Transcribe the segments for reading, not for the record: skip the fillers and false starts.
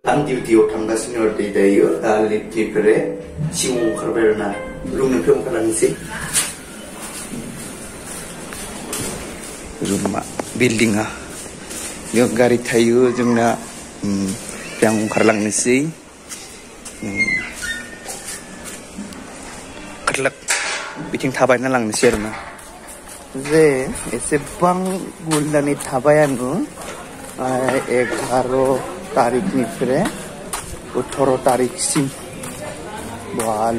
आं डिउटियाव थांगासिनो दायो लिफ्टनिफ्राय सिङाव ओंखारबाय आरोना रुमनिफ्राय ओंखारलांनोसै रुमा बिल्डिंआ बेयाव गारि थायो जोंना आं ओंखारलांनोसै खारलाक बिथिं थाबायना लांनोसै आरोना जे एसेबां गुलदानि थाबाय आङो 11 तारिखनिफ्राय 18 तारिखसिम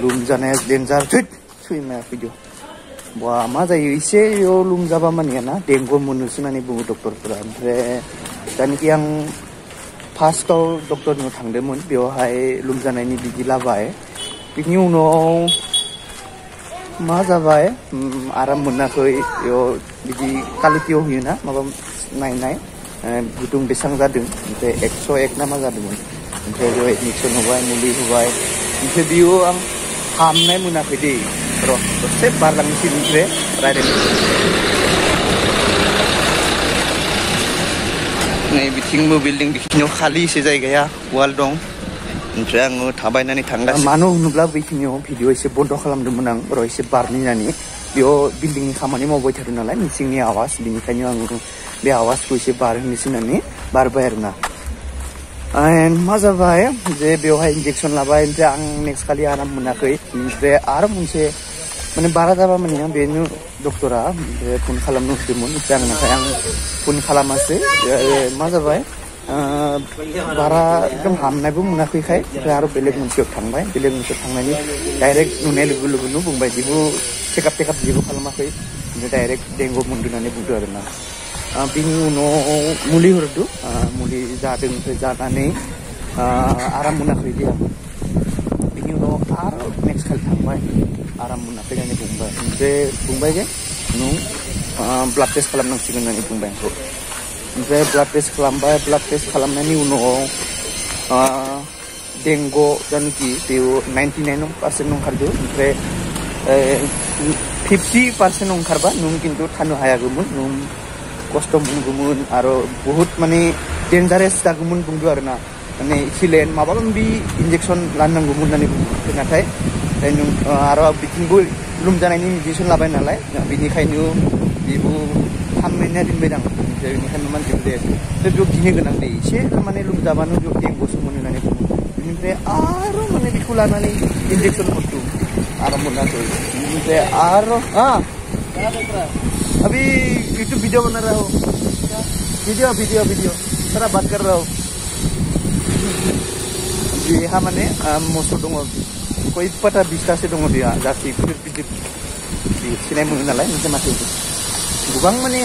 लोमजानाया डेन्जार थैमाया फैदो मा जायो एसे लोमजाबा मानियाना डेंगु मोनोसो होननानै बुङो डक्टरफोरा ओमफ्राय दानिकि आं फार्स्टआव डक्टरनियाव थांदोंमोन बेवहाय लोमजानायनि बिदि लाबाय बिनि उनाव मा जाबाय आराम मोनाखै बिदि कालिटियाव होयोना माबा नायनाय गुदुं बेसेबां जादों ओमफ्राय 101 ना मा जादोंमोन ओमफ्राय बेयाव एडमिसन होबाय मुलि होबाय ओमफ्राय बेयाव आं हामनाय मोनाखै दै र' दसे बारलांनोसै ओमफ्राय रायज्लायनोसै नै बिथिंबो बिल्डिं बिखिनियाव खालि एसे जायगाया वाल दं ओमफ्राय आङो थाबायनानै थांगासिनो मानो होनोब्ला बेखिनियाव भिडिअ एसे बन्द खालामदोंमोन आं र' एसे बारनिनानै बेयाव बिल्डिंनि खामानि मावबाय थादों नालाय मिसिंनि आवाज बेनिखायनो आङो बे आवाजखौ एसे बारहोनोसै होननानै बारबाय आरोना मा जाबाय जे बेवहाय इन्जेक्सन लाबाय ओमफ्राय आं नेक्स्ट खालि आराम मोनाखै ओमफ्राय आरो मोनसे माने बारा जाबा माने बेनो डक्टरा फन खालामनो होदोंमोन ओमफ्राय नाथाय आं फन खालामासै मा जाबाय बारा एकदम हामनायबो मोनाखैखाय ओमफ्राय आरो बेलेग मोनसेयाव थांबाय बेलेग मोनसेयाव थांनानै डाइरेक्ट नुनाय लोगो लोगोनो बुंबाय जेबो चेकआप जेबो खालामाखै ओमफ्राय डाइरेक्ट डेंगु मोनदों होननानै बुंदों आरोना बिनि उनाव मुलि हरदो मुलि जादों ओमफ्राय जानानै आराम मोनाखै दे आं बिनि उनाव आरो नेक्स्ट खालि थांबाय आराम मोनाखै होननानै बुंबाय ओमफ्राय बुंबाय जे नों ब्लाड टेस्ट खालामनांसिगोन होननानै बुंबाय आंखौ ओमफ्राय ब्लाड टेस्ट खालामबाय ब्लाड टेस्ट खालामनायनि उनाव डेंगु जानिखि बेयाव 99% ओंखारदो ओमफ्राय 50% ओंखारबा नों खिन्थु थानो हायागौमोन नों खस्थ' मोनगौमोन आरो बहुत माने डेन्जारेस जागौमोन बुंदो आरोना माने सिलेन माबा माबि इन्जेक्सन लानांगौमोन होननानै बुंदो नाथाय आरो बिथिंबो लोमजानायनि मेडिसिन लाबाय नालाय बेनिखायनो बेबो हामनाया दोनबाय आं बेनिखायनो मानसिफोर दे बेयाव गिनो गोनां दे एसे माने लोमजाबानो बेयाव डेंगुसो मोनो होननानै बुङो बेनिफ्राय आरो माने बेखौ लानानै इन्जेक्सन हरदो आराम मोनाखै बेनिफ्राय आरो अभी यूट्यूब वीडियो बना रहा हूँ वीडियो सारा बात कर रहा हूँ बेहा माने मोसौ दङ गय पाता 20तासो दङ बेहा जारसि गिदिर सिनाय मोनो नालाय मोनसे माथो गोबां माने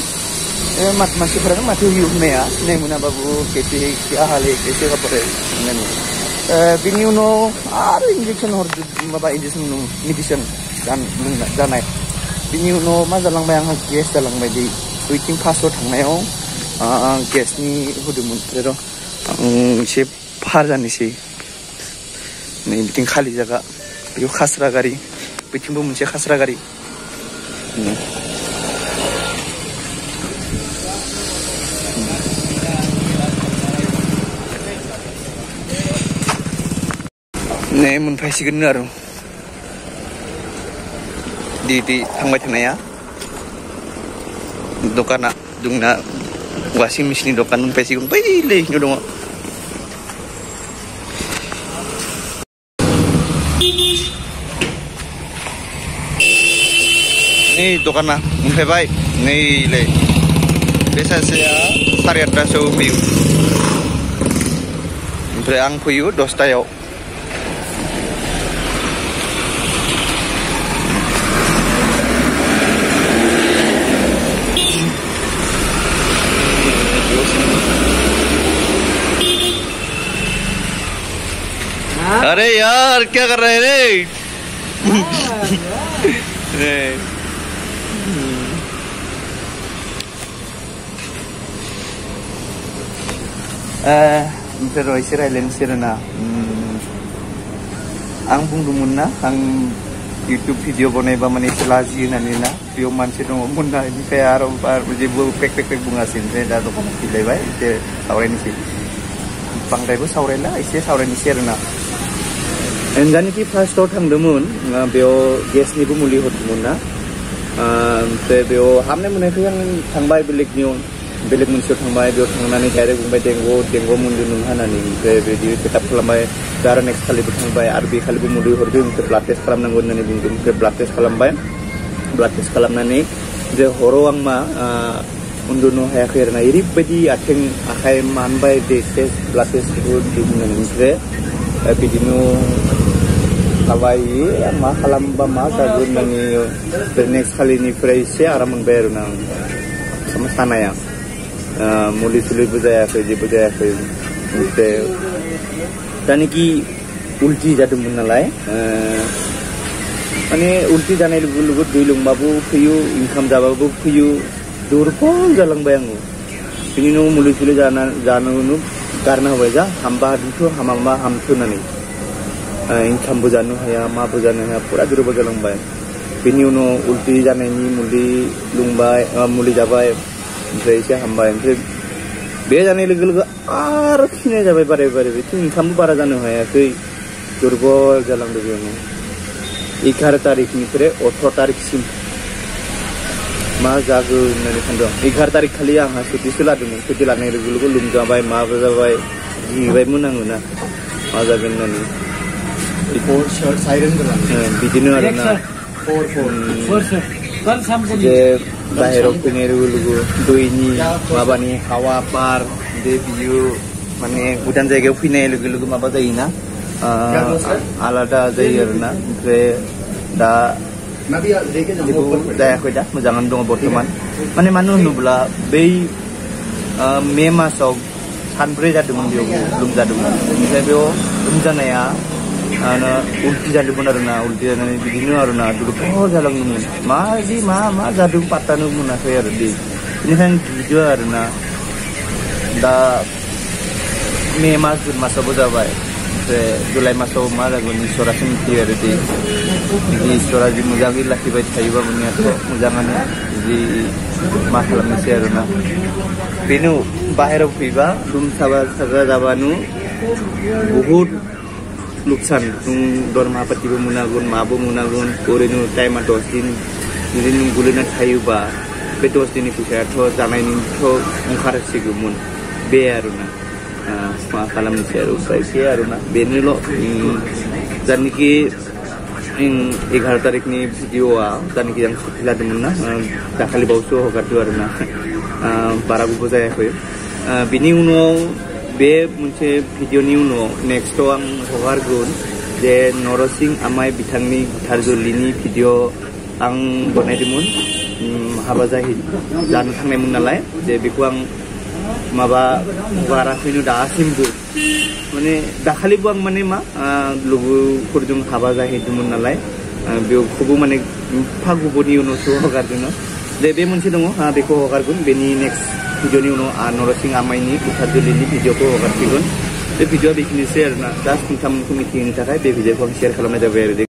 मानसिफोरानो माथो होयो होननाया सिनाय मोनाबाबो खेसे हाले खेसे गापरे होननानै बिनि उनाव आरो इन्जेक्सन हरदो माबा मेडिसिन जानाय बिनि उनाव मा जालांबाय आंहा गेस जालांबाय दै बैथिं फार्स्टआव थांनायाव गेसनि होदोंमोन र' आं एसे फार जानोसै नै बिथिं खालि जागा बेयाव खास्रा गारि बैथिंबो मोनसे खास्रा गारि नै मोनफैसिगोन आरो di थांबाय थानाया दखाना जोंना वाशिं मेसिननि दखान मोनफैसिगोन बैलै दङ नै दखाना मोनफैबाय नैलै बे सासेया 8:30 फैयो ओमफ्राय आं फैयो 10टायाव अरे यार क्या कर रहे हैं रे ओमफ्राय र' एसे रायज्लायनोसै आरोना आं बुंदोंमोन ना आं यूट्यूब भिडिअ बनायबा माने एसे लाजियो होननानै ना बेयाव मानसि दङमोन ना बेनिफ्राय आरो जेबो पेक बुङासै ओमफ्राय दा दखानाव फैलायबाय एसे सावरायनोसै बांद्रायबो सावरायला एसे सावरायनोसै आरोना जानोखि फार्स्टआव थांदोंमोन बेयाव गेसनिबो मुलि हरदोंमोन ना ओमफ्राय बेयाव हामनाय मोननायखाय आं थांबाय बेलेग मोनसेयाव थांबाय बेयाव थांनानै डाइरेक्ट बुंबाय देंग' मुलि नों होनानै ओमफ्राय बिदि चेकआप खालामबाय आरो नेक्स्ट खालिबो थांबाय आरो बे खालिबो मुलि हरदों ओमफ्राय ब्लाड टेस्ट खालामनांगौ होननानै बुंदों ओमफ्राय ब्लाड टेस्ट खालामबाय ब्लाड टेस्ट खालामनानै जे हराव आं मा उन्दुनो हायाखै आरोना ओरैबायदि आथिं आखाइ मानबाय ब्लाड टेस्टखौ दिहुननानै ओमफ्राय बिदिनो थाबाय मा खालामबा मा जागोन होननानै नेक्स्ट खालिनिफ्राय एसे आराम मोनबाय आरोना आं सानाया मुलि सुलिबो जायाखै जेबो जायाखै ओमफ्राय दानिकि उल्टि जादोंमोन नालाय माने उल्टि जानाय लोगो लोगो दै लोंबाबो फैयो ओंखाम जाबाबो फैयो दुरबल जालांबाय आङो बिनि उनाव मुलि सुलि जानो गारना होबाय जा हामबा हादोंथ' हामाबा हामथो होननानै ओंखामबो जानो हाया माबो जानो हाया फुरा दुरबल जालांबाय बिनि उनाव उल्टि जानायनि मुलि लोंबाय मुलि जाबाय ओमफ्राय एसे हामबाय ओमफ्राय बे जानाय लोगो लोगो आरो खिनाय जाबाय बारे ओंखामबो बारा जानो हायाखै दुरबल जालांदों बेयावनो 11 तारिखनिफ्राय 18 तारिखसिम मा जागोन होननानै सानदों 11 तारिख खालि आंहा सुटिसो लादोंमोन सुटि लानाय लोगो लोगो लोमजाबाय माबो जाबाय गिबायमोन आङो ना मा जागोन होननानै बिदिनो आरोना जे बाहेराव फैनाय लोगो लोगो दैनि माबानि हावा बार बियो माने गोदान जायगायाव फैनाय लोगो लोगो माबा जायोना आलादा जायो आरोना ओमफ्राय दा जेबो जायाखै दा मोजाङानो दङ बर्थमान माने मानो होनोब्ला बै मे मासाव सानब्रै जादोंमोन बेयाव लोमजादोंमोन ओमफ्राय बेयाव लोमजानाया उल्टि जादोंमोन आरोना उल्टि जानानै बिदिनो आरोना दुरबल जालांदोंमोन मा जादों पात्तानो मोनाखै आरो बेनिखायनो गिदों आरोना दा मे मास जुन मासावबो जाबाय ओमफ्राय जुलाइ मासाव मा जागोन इसोरासो मिथियो आरो बिदि इसोरा जि मोजाङै लाखिबाय थायोबा मोननायाथ' मोजाङानो जि मा खालामनोसै आरोना बेनो बाहेराव फैबा लोमसाबा साजा जाबानो बहुद लुकसान नों दरमा पातिबो मोनागोन माबो मोनागोन ओरैनो टाइमा 10 दिन जुदि नों गोलैना थायोबा बे 10 दिननि फैसायाथ' जानायनिथ' ओंखारसिगौमोन बे आरोना मा खालामनोसै आरो उपाय गैया आरोना बेनोल' जानोखि 11 तारिखनि भिडिअआ जानोखि आं सुटि लादोंमोन ना दाखालि बावसो हगारदों आरोना बारा गोबाव जायाखै बिनि उनाव बे मोनसे भिडिअनि उनाव नेक्स्टआव आं हगारगोन जे नरसिं आमाय बिथांनि गिटार जुलिनि भिडिअ आं बनायदोंमोन हाबा जानो थांनायमोन नालाय जे बेखौ आं माबा हगाराखैनो दासिमबो माने दाखालिबो आं माने मा लोगोफोरजों हाबा जाहैदोंमोन नालाय बेखौबो माने एफा गोबावनि उनावसो हगारदों जे बे मोनसे दङ बेखौ हगारगोन बेनि नेक्स्ट भिडिअनि उनाव नरसिं आमायनि गिटार जुलिनि भिडिअखौ हगारसिगोन बे भिडिअआ बेखिनिसै आरोना जास्ट नोंथांमोनखौ मिथिहोनो थाखाय बे भिडिअखौ आं शेयार खालामनाय जाबाय आरो